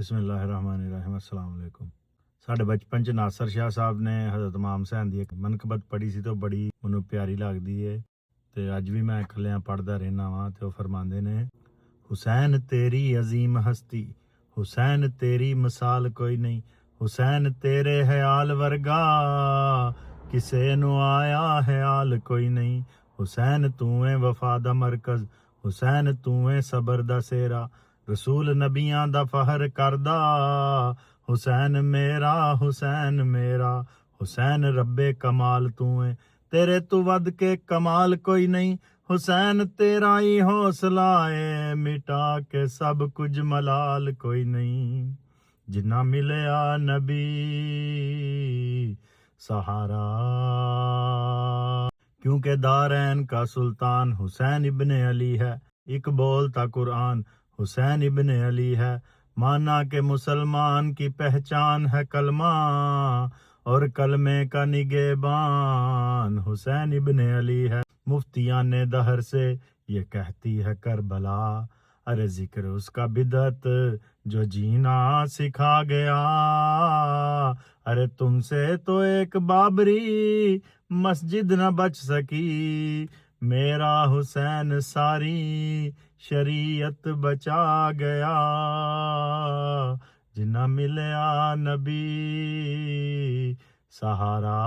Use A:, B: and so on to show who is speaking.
A: बिस्मिल्लाहिर्रहमानिर्रहीम अस्सलाम वालेकुम। ਸਾਡੇ ਬਚਪਨ ਚ ਨਾਸਰ ਸ਼ਾਹ ਸਾਹਿਬ ਨੇ ਹਜ਼ਰਤ ਇਮਾਮ ਹੁਸੈਨ ਦੀ ਇੱਕ ਮਨਕਬਤ ਪੜ੍ਹੀ ਸੀ ਤੇ ਬੜੀ ਮੈਨੂੰ ਪਿਆਰੀ ਲੱਗਦੀ ਏ ਤੇ ਅੱਜ ਵੀ ਮੈਂ ਇਕੱਲਿਆਂ ਪੜ੍ਹਦਾ ਰਹਿਣਾ ਵਾਂ ਤੇ ਉਹ ਫਰਮਾਉਂਦੇ ਨੇ हुसैन तेरी अजीम हस्ती हुसैन तेरी मिसाल कोई नहीं हुसैन तेरे ख्याल वर्गा किसे नु आया ख्याल कोई नहीं हुसैन तू है वफा दा मरकज हुसैन तू है सबर दा सेरा रसूल नबियां दा फहर करदा हुसैन मेरा हुसैन रब्बे कमाल तू है तेरे तू वद के कमाल कोई नहीं हुसैन तेरा ही हौसला है मिटा के सब कुछ मलाल कोई नहीं जिन्ना मिलया नबी सहारा क्योंकि दारैन का सुल्तान हुसैन इब्ने अली है एक बोलता कुरान हुसैन इब्ने अली है माना के मुसलमान की पहचान है कलमा और कलमे का निगेबान हुसैन इब्ने अली है मुफ्तियां ने दहर से ये कहती है करबला अरे जिक्र उसका बिदत जो जीना सिखा गया अरे तुमसे तो एक बाबरी मस्जिद न बच सकी मेरा हुसैन सारी शरीयत बचा गया जिन्ना मिलया नबी सहारा।